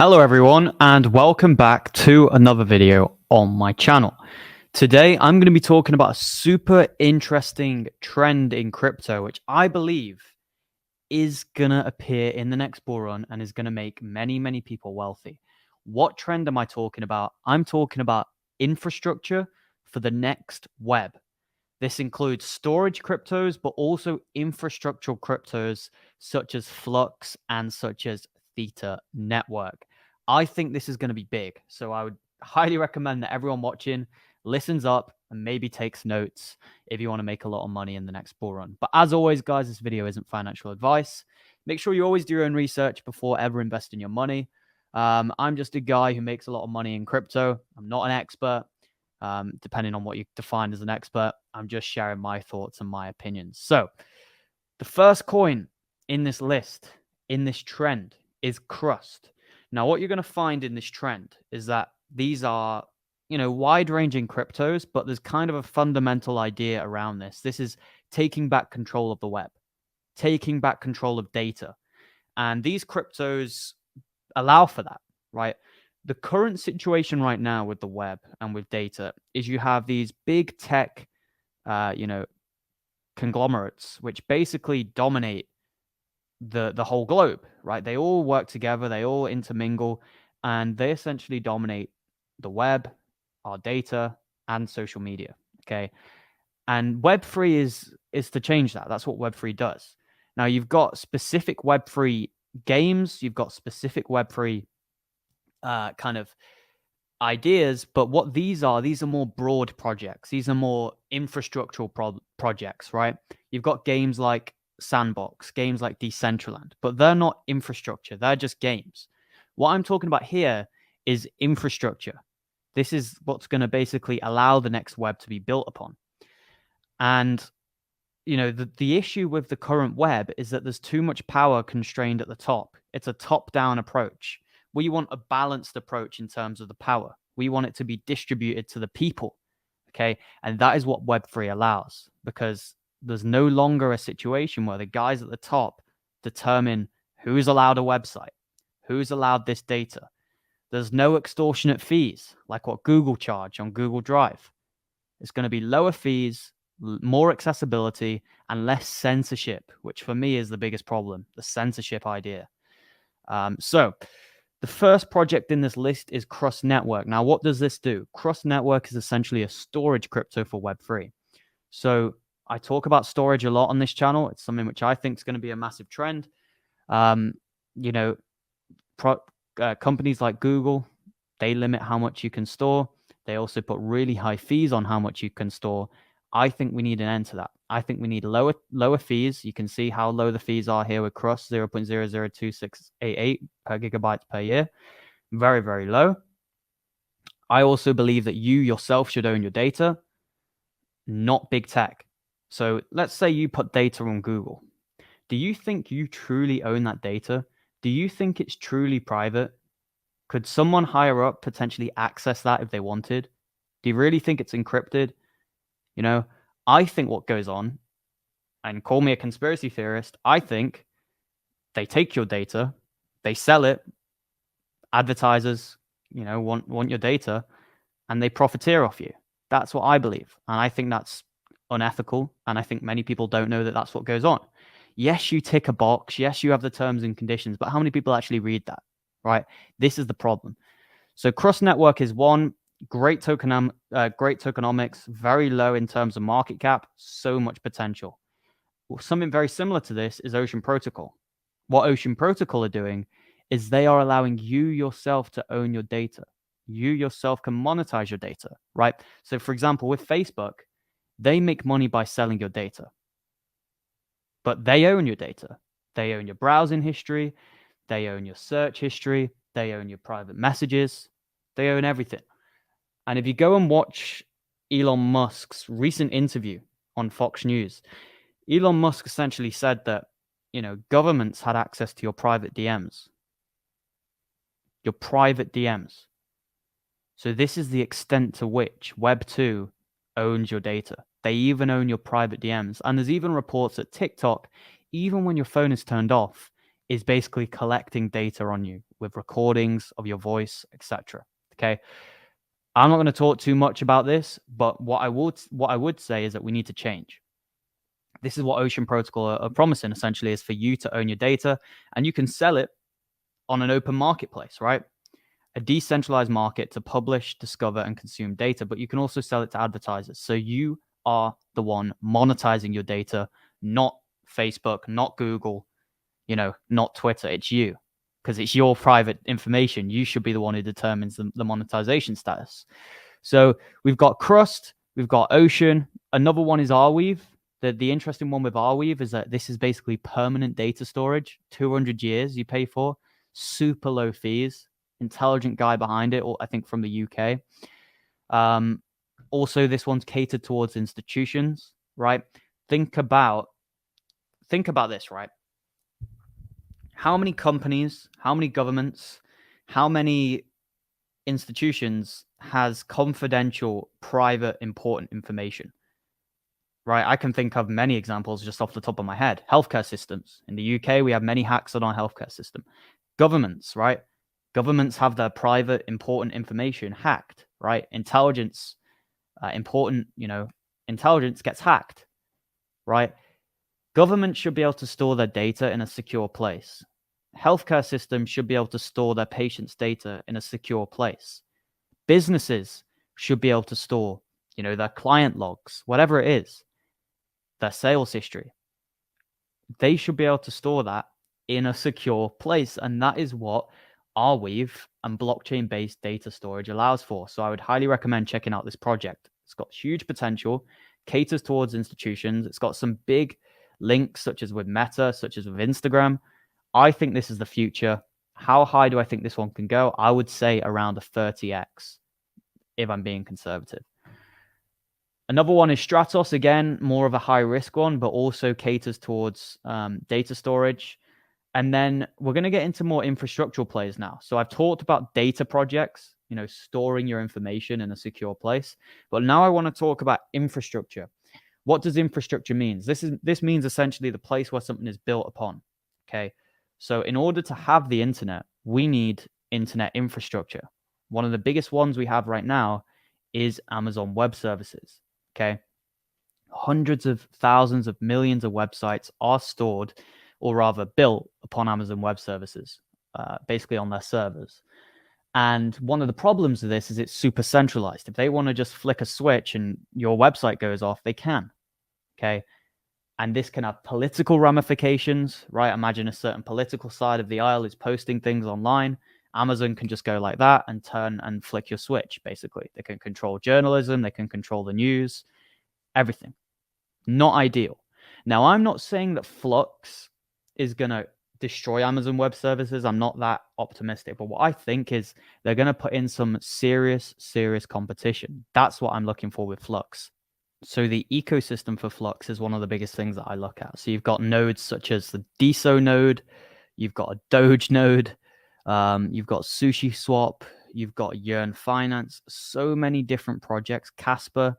Hello everyone and welcome back to another video on my channel. Today I'm going to be talking about a super interesting trend in crypto which I believe is going to appear in the next bull run and is going to make many people wealthy. What trend am I talking about? I'm talking about infrastructure for the next web. This includes storage cryptos, but also infrastructural cryptos such as Flux and such as Theta Network. I think this is going to be big. So I would highly recommend that everyone watching listens up and maybe takes notes if you want to make a lot of money in the next bull run. But as always, guys, this video isn't financial advice. Make sure you always do your own research before ever investing your money. I'm just a guy who makes a lot of money in crypto. I'm not an expert. Depending on what you define as an expert, I'm just sharing my thoughts and my opinions. So the first coin in this list, in this trend, is Crust. Now, what you're going to find in this trend is that these are, wide-ranging cryptos, but there's kind of a fundamental idea around this. This is taking back control of the web, taking back control of data. And these cryptos allow for that, right? The current situation right now with the web and with data is you have these big tech, conglomerates, which basically dominate the whole globe, right? They all work together, they all intermingle, and they essentially dominate the web, our data, and social media. Okay. And Web3 is to change that. That's what Web3 does. Now you've got specific Web3 games, you've got specific Web3 kind of ideas, but what these are more broad projects. These are more infrastructural projects, right? You've got games like Sandbox, games like Decentraland, but they're not infrastructure. They're just games. What I'm talking about here is infrastructure. This is what's going to basically allow the next web to be built upon. And the issue with the current web is that there's too much power constrained at the top. It's a top-down approach. We want a balanced approach in terms of the power. We want it to be distributed to the people, okay? And that is what Web3 allows, because there's no longer a situation where the guys at the top determine who's allowed a website, who's allowed this data. There's no extortionate fees like what Google charge on Google Drive. It's going to be lower fees, more accessibility, and less censorship, which for me is the biggest problem, the censorship idea. So the first project in this list is Crust Network. Now, what does this do? Crust Network is essentially a storage crypto for Web3. So I talk about storage a lot on this channel. It's something which I think is going to be a massive trend. Companies like Google, they limit how much you can store. They also put really high fees on how much you can store. I think we need an end to that. I think we need lower fees. You can see how low the fees are here with Crust, 0.002688 per gigabyte per year. Very, very low. I also believe that you yourself should own your data, not big tech. So let's say you put data on Google. Do you think you truly own that data? Do you think it's truly private? Could someone higher up potentially access that if they wanted? Do you really think it's encrypted? I think what goes on, and call me a conspiracy theorist, I think they take your data, they sell it, advertisers, want your data, and they profiteer off you. That's what I believe. And I think that's unethical. And I think many people don't know that that's what goes on. Yes, you tick a box. Yes, you have the terms and conditions, but how many people actually read that, right? This is the problem. So Crust Network is one. Great tokenomics, very low in terms of market cap, so much potential. Well, something very similar to this is Ocean Protocol. What Ocean Protocol are doing is they are allowing you yourself to own your data. You yourself can monetize your data, right? So for example, with Facebook, they make money by selling your data, but they own your data. They own your browsing history. They own your search history. They own your private messages. They own everything. And if you go and watch Elon Musk's recent interview on Fox News, Elon Musk essentially said that, governments had access to your private DMs. Your private DMs. So this is the extent to which Web2 owns your data. They even own your private DMs. And there's even reports that TikTok, even when your phone is turned off, is basically collecting data on you with recordings of your voice, etc. Okay. I'm not going to talk too much about this, but what I would say is that we need to change. This is what Ocean Protocol are promising, essentially, is for you to own your data, and you can sell it on an open marketplace, right? A decentralized market to publish, discover, and consume data, but you can also sell it to advertisers. So you are the one monetizing your data, not Facebook, not Google, not Twitter. It's you, because it's your private information. You should be the one who determines the monetization status. So we've got Crust, we've got Ocean. Another one is Arweave. The interesting one with Arweave is that this is basically permanent data storage, 200 years you pay for, super low fees, intelligent guy behind it, or I think from the UK. Also, this one's catered towards institutions, right? Think about this, right? How many companies, how many governments, how many institutions has confidential, private, important information? Right, I can think of many examples just off the top of my head. Healthcare systems. In the UK, we have many hacks on our healthcare system. Governments, right? Governments have their private, important information hacked, right? Intelligence, important, intelligence gets hacked, right? Governments should be able to store their data in a secure place. Healthcare systems should be able to store their patients' data in a secure place. Businesses should be able to store, their client logs, whatever it is, their sales history. They should be able to store that in a secure place. And that is what Arweave and blockchain-based data storage allows for. So I would highly recommend checking out this project. It's got huge potential, caters towards institutions. It's got some big links, such as with Meta, such as with Instagram. I think this is the future. How high do I think this one can go? I would say around a 30x, if I'm being conservative. Another one is Stratos, again, more of a high risk one, but also caters towards data storage. And then we're going to get into more infrastructural plays now. So I've talked about data projects, storing your information in a secure place. But now I want to talk about infrastructure. What does infrastructure mean? This means essentially the place where something is built upon. Okay. So in order to have the internet, we need internet infrastructure. One of the biggest ones we have right now is Amazon Web Services. Okay. Hundreds of thousands of millions of websites are stored, or rather built upon Amazon Web Services, basically on their servers. And one of the problems of this is it's super centralized. If they want to just flick a switch and your website goes off, they can. Okay. And this can have political ramifications, right? Imagine a certain political side of the aisle is posting things online. Amazon can just go like that and turn and flick your switch, basically. They can control journalism, they can control the news, everything. Not ideal. Now, I'm not saying that Flux is going to destroy Amazon Web Services. I'm not that optimistic. But what I think is they're going to put in some serious competition. That's what I'm looking for with Flux. So the ecosystem for Flux is one of the biggest things that I look at. So you've got nodes such as the DeSo node, you've got a Doge node, you've got Sushi Swap, you've got Yearn Finance, so many different projects, Casper,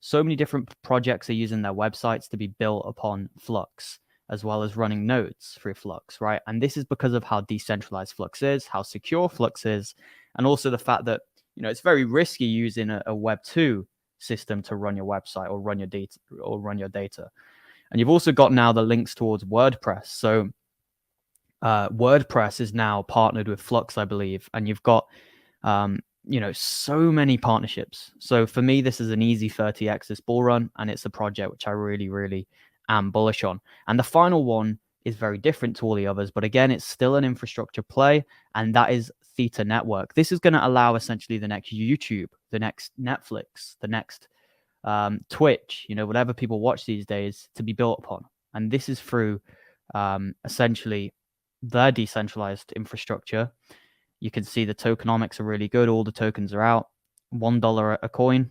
so many different projects are using their websites to be built upon Flux, as well as running nodes through Flux, right? And this is because of how decentralized Flux is, how secure Flux is, and also the fact that, it's very risky using a Web 2 system to run your website or run your data. And you've also got now the links towards WordPress. So WordPress is now partnered with Flux, I believe, and you've got so many partnerships. So for me, this is an easy 30x this bull run, and it's a project which I really am bullish on. And the final one is very different to all the others, but again, it's still an infrastructure play, and that is Theta Network. This is going to allow essentially the next YouTube, the next Netflix, the next Twitch, whatever people watch these days, to be built upon. And this is through essentially their decentralized infrastructure. You can see the tokenomics are really good. All the tokens are out. $1 a coin.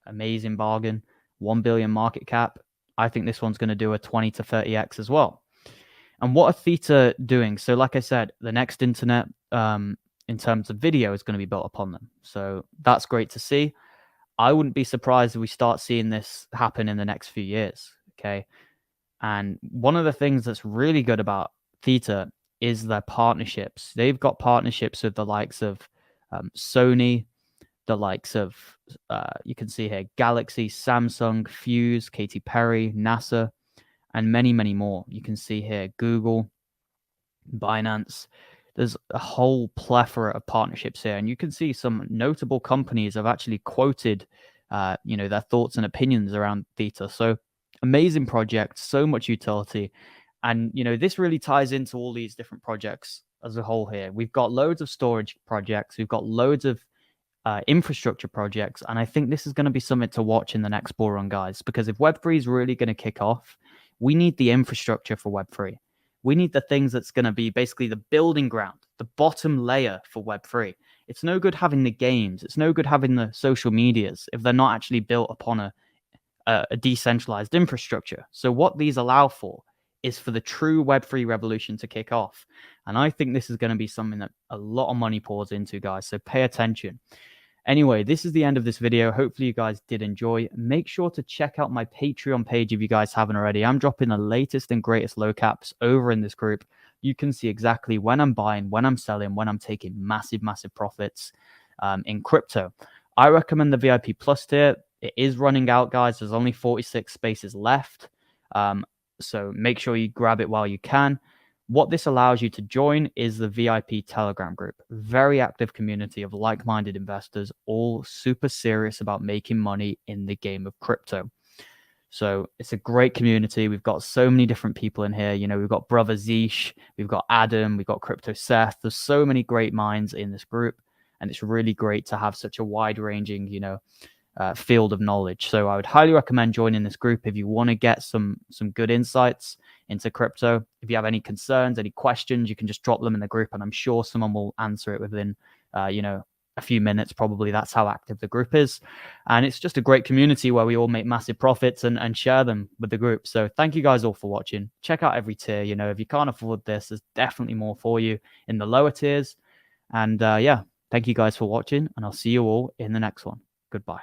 Amazing bargain. 1 billion market cap. I think this one's going to do a 20 to 30x as well. And what are Theta doing? So like I said, the next internet in terms of video is going to be built upon them. So that's great to see. I wouldn't be surprised if we start seeing this happen in the next few years. Okay. And one of the things that's really good about Theta is their partnerships. They've got partnerships with the likes of Sony, the likes of, you can see here, Galaxy, Samsung, Fuse, Katy Perry, NASA, and many, many more. You can see here, Google, Binance. There's a whole plethora of partnerships here, and you can see some notable companies have actually quoted, their thoughts and opinions around Theta. So amazing project, so much utility, and this really ties into all these different projects as a whole. Here, we've got loads of storage projects, we've got loads of infrastructure projects, and I think this is going to be something to watch in the next bull run, guys. Because if Web3 is really going to kick off, we need the infrastructure for Web3. We need the things that's going to be basically the building ground, the bottom layer for Web3. It's no good having the games. It's no good having the social medias if they're not actually built upon a decentralized infrastructure. So what these allow for is for the true Web3 revolution to kick off. And I think this is going to be something that a lot of money pours into, guys. So pay attention. Anyway, this is the end of this video. Hopefully you guys did enjoy. Make sure to check out my Patreon page if you guys haven't already. I'm dropping the latest and greatest low caps over in this group. You can see exactly when I'm buying, when I'm selling, when I'm taking massive, massive profits in crypto. I recommend the VIP Plus tier. It is running out, guys. There's only 46 spaces left. So make sure you grab it while you can. What this allows you to join is the VIP Telegram group. Very active community of like-minded investors, all super serious about making money in the game of crypto. So it's a great community. We've got so many different people in here. We've got Brother Zeesh, we've got Adam, we've got Crypto Seth. There's so many great minds in this group, and it's really great to have such a wide-ranging, field of knowledge. So I would highly recommend joining this group if you want to get some good insights into crypto. If you have any concerns, any questions, you can just drop them in the group, and I'm sure someone will answer it within a few minutes. Probably that's how active the group is, and it's just a great community where we all make massive profits and share them with the group. So thank you guys all for watching. Check out every tier. If you can't afford this, there's definitely more for you in the lower tiers. And thank you guys for watching, and I'll see you all in the next one. Goodbye.